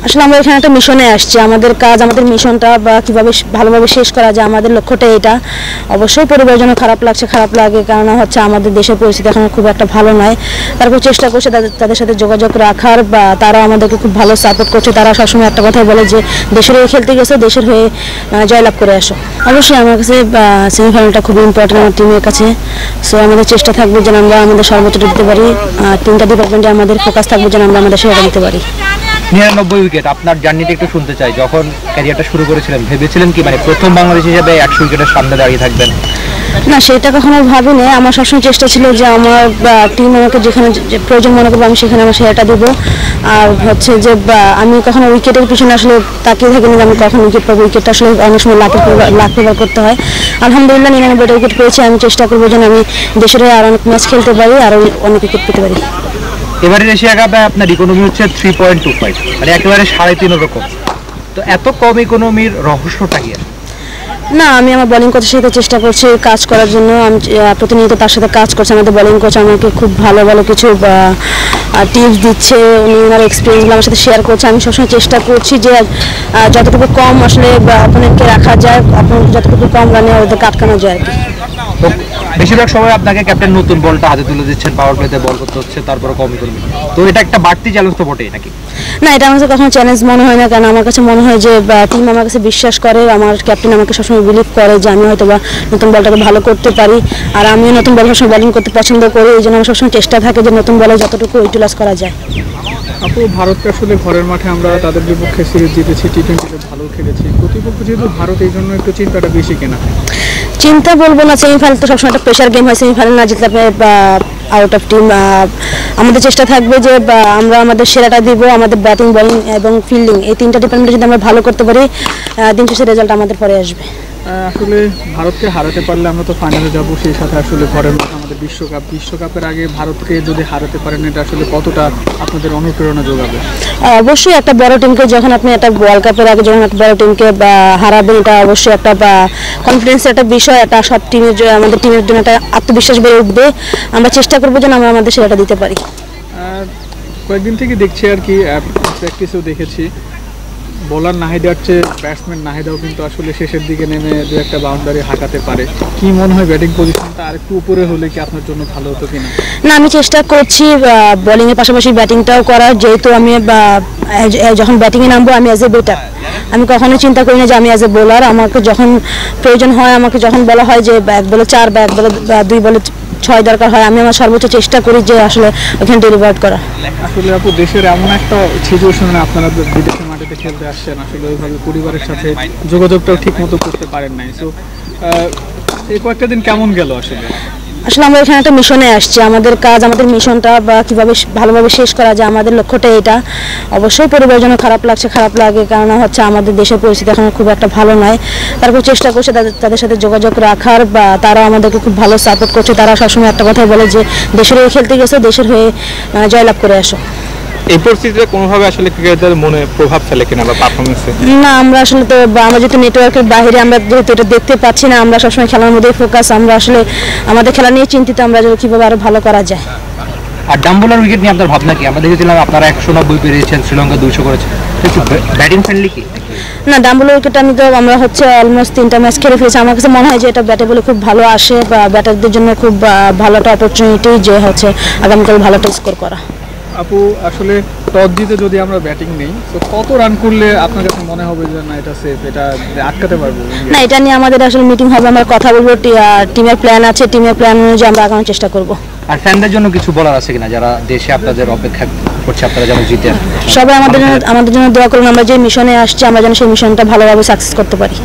আসলে আমরা এখানে একটা মিশনে আসছি, আমাদের কাজ আমাদের মিশনটা বা কীভাবে ভালোভাবে শেষ করা যায় আমাদের লক্ষ্যটা এটা। অবশ্যই পরিবারের জন্য খারাপ লাগে, কারণ হচ্ছে আমাদের দেশের পরিস্থিতি এখন খুব একটা ভালো নয়। তারপর চেষ্টা করছে তাদের সাথে যোগাযোগ রাখার, বা তারা আমাদেরকে খুব ভালো সাপোর্ট করছে। তারা সবসময় একটা কথাই বলে যে দেশের হয়ে খেলতে গেছে, দেশের হয়ে জয়লাভ করে আসো। অবশ্যই আমার কাছে সেমিফাইনালটা খুব ইম্পর্টেন্ট আমার টিমের কাছে। সো আমাদের চেষ্টা থাকবে যেন আমরা আমাদের সর্বোচ্চটা দিতে পারি। তিনটা ডিপার্টমেন্টে আমাদের ফোকাস থাকবে যেন আমরা আমাদের সেরাটা দিতে পারি। 99 উইকেট, আপনার জার্নিটা একটু শুনতে চাই। যখন ক্যারিয়ারটা শুরু করেছিলেন ভেবেছিলেন কি মানে প্রথম বাংলাদেশ হিসেবে 100 উইকেটের সামনে দাঁড়িয়ে থাকবেন? না, সেটা কখনো ভাবিনি। আমার সবসময় চেষ্টা ছিল যে আমার টিম আমাকে যেখানে প্রয়োজন মনে করবো আমি সেখানে আমার সেরাটা দেবো। আর হচ্ছে যে আমি কখনো উইকেটের পিছনে আসলে তাকিয়ে থাকিনি যে আমি কখন উইকেট পাবো। উইকেটটা আসলে অনেক সময় লাখ ব্যবহার করতে হয়। আলহামদুলিল্লাহ 99টা উইকেট পেয়েছি। আমি চেষ্টা করবো যেন আমি দেশের হয়ে আরও অনেক ম্যাচ খেলতে পারি, আরও অনেক উইকেট পেতে পারি। এবারে এশিয়া কাপে আপনার ইকোনমি হচ্ছে 3.25, মানে একেবারে 3.5 রকম। তো এত কম ইকোনমির রহস্যটা কি? না, আমি আমার বোলিং কোচের সাথে চেষ্টা করছি কাজ করার জন্য। আমি প্রতিনিয়ত তার সাথে কাজ করছি। আমাদের বোলিং কোচ আমাকে খুব ভালো কিছু টিপস দিচ্ছে, উনি ওনার এক্সপিরিয়েন্সগুলো আমার সাথে শেয়ার করছে। আমি সবসময় চেষ্টা করছি যে যতটুকু কম আসলে অপোনেন্টকে রাখা যায়, অপোনেন্ট যতটুকু কম রানে ওদেরকে আটকানো যায় আর কি। বেশিরভাগ সময় আপনাকে ক্যাপ্টেন নতুন বলটা হাতে তুলে দিচ্ছেন, পাওয়ার প্লেতে বল করতে হচ্ছে, তারপরে কম ইকোনমি। তো এটা একটা বাড়তি চ্যালেঞ্জ তো বটেই নাকি? না, এটা আমার কাছে কখনো চ্যালেঞ্জ মনে হয় না, কারণ আমার কাছে মনে হয় যে টিম আমার কাছে বিশ্বাস করে। আমার ক্যাপ্টেন আমাকে সবসময় বিলিভ করে যে আমি হয়তো বা নতুন বলটাকে ভালো করতে পারি। আর আমিও নতুন বল সবসময় বোলিং করতে পছন্দ করি। এই জন্য আমার সবসময় চেষ্টা থাকে যে নতুন বলে যতটুকু ইউটিলাইজ করা যায়। আপু, ভারতকে আসলে ঘরের মাঠে আমরা তাদের বিপক্ষে সিরিজ জিতেছি, টি-20তে ভালো খেলেছি। প্রতিপক্ষ যেহেতু ভারত, এই জন্য একটু চিন্তাটা বেশি কেনা? চিন্তা বলবো না, সেমিফাইনাল তো সবসময় একটা প্রেশার গেম হয়। সেমিফাইনাল না জিতলে আউট অফ টিম। আমাদের চেষ্টা থাকবে যে আমরা আমাদের সেরাটা দিব। আমাদের ব্যাটিং, বোলিং এবং ফিল্ডিং এই তিনটা ডিপার্টমেন্টে যদি আমরা ভালো করতে পারি, দিন শেষে রেজাল্ট আমাদের পরে আসবে। আসলে ভারতকে হারাতে পারলে আমরা তো ফাইনালে যাব। সেই সাথে আসলে ঘরের মাঠে আমাদের বিশ্বকাপের আগে ভারতকে যদি হারাতে পারেন, এটা আসলে কতটা আপনাদের অনুপ্রেরণা যোগাবে? অবশ্যই একটা বড় টিমকে যখন আপনি একটা ওয়ার্ল্ড কাপের আগে যখন একটা বড় টিমকে হারাবেন, এটা অবশ্যই একটা কনফিডেন্সের একটা বিষয়। একটা সব টিমের আমাদের টিমের জন্য একটা আত্মবিশ্বাস বেড়ে উঠবে। আমরা চেষ্টা করবো যেন আমরা আমাদের সেরাটা দিতে পারি। কয়েকদিন থেকে দেখছি আর কি, প্র্যাকটিসেও দেখেছি, বোলার নাহিদার চেয়ে ব্যাটসম্যান নাহিদাও কিন্তু আসলে শেষের দিকে নেমে দু একটা বাউন্ডারি হাঁকাতে পারে। কি মনে হয় ব্যাটিং পজিশনটা আর একটু উপরে হলে কি আপনার জন্য ভালো হতো কিনা? না, আমি চেষ্টা করছি বোলিংয়ের পাশাপাশি ব্যাটিংটাও করার। যেহেতু আমি যখন ব্যাটিংয়ে নামবো আমি অ্যাজ এ ব্যাটার, আমি কখনোই চিন্তা করি না যে আমি অ্যাজ এ বোলার। আমাকে যখন প্রয়োজন হয়, আমাকে যখন বলা হয় যে এক বলে 4 বা 2 বলে 6 দরকার হয়, আমি আমার সর্বোচ্চ চেষ্টা করি যে আসলে ওখানে ডেলিভার করা। আসলে আপু, দেশের এমন একটা সিচুয়েশনে আপনারা বিদেশের মাটিতে খেলতে আসছেন, আসলে ওইভাবে পরিবারের সাথে যোগাযোগটাও ঠিক মতো করতে পারেন নাই। সো এই কয়েকটা দিন কেমন গেল আসলে? আসলে আমরা এখানে একটা মিশনে আসছি, আমাদের কাজ আমাদের মিশনটা বা কীভাবে ভালোভাবে শেষ করা যায় আমাদের লক্ষ্যটা এটা। অবশ্যই পরিবারের জন্য খারাপ লাগে, কারণ হচ্ছে আমাদের দেশের পরিস্থিতি এখন খুব একটা ভালো নয়। তারপর চেষ্টা করছে তাদের সাথে যোগাযোগ রাখার, বা তারা আমাদেরকে খুব ভালো সাপোর্ট করছে। তারা সবসময় একটা কথাই বলে যে দেশের হয়ে খেলতে গেছে, দেশের হয়ে জয়লাভ করে আসো। এই পরিস্থিতিতে কোনোভাবে আসলে ক্রিকেটারদের মনে প্রভাব ফেলে কিনা বা পারফরমেন্সে? না, আমরা আসলে তো আমরা যেহেতু নেটওয়ার্কের বাইরে, আমরা যেহেতু এটা দেখতে পাচ্ছি না, আমরা সবসময় খেলার মধ্যেই ফোকাস। আমরা আসলে আমাদের খেলা নিয়ে চিন্তিত, আমরা কীভাবে আরও ভালো করা যায়। আর ডাম্বলার উইকেট নিয়ে আপনার ভাবনা কি? আমরা দেখেছিলাম আপনারা 190 পেরিয়েছেন, শ্রীলঙ্কা 200 করেছেন। ব্যাটিং ফ্রেন্ডলি কি? না, ডাম্বলার উইকেট আমরা হচ্ছে অলমোস্ট 3টা ম্যাচ খেলে ফেলেছি। আমার কাছে মনে হয় যে এটা ব্যাটে বলে খুব ভালো আসে, বা ব্যাটারদের জন্য খুব ভালো একটা অপরচুনিটি যে হচ্ছে আগামীকাল ভালো একটা স্কোর করা। আপু, আসলে টস জিতে যদি আমরা ব্যাটিং নেই, তো কত রান করলে আপনার কাছে মনে হবে যে না এটা সেফ, এটা আটকাতে পারবো? না, এটা নিয়ে আমাদের আসলে মিটিং হবে, আমরা কথা বলবো। টিমের প্ল্যান আছে, টিমের প্ল্যান অনুযায়ী আমরা আগানোর চেষ্টা করব। আর ফ্যানদের জন্য কিছু বলার আছে কিনা, যারা দেশে আপনাদের অপেক্ষা করছে আপনারা যেন জিতে? সবাই আমাদের জন্য দোয়া করুন। আমরা যে মিশনে আসছি, আমরা যেন সেই মিশনটা ভালোভাবে সাকসেস করতে পারি।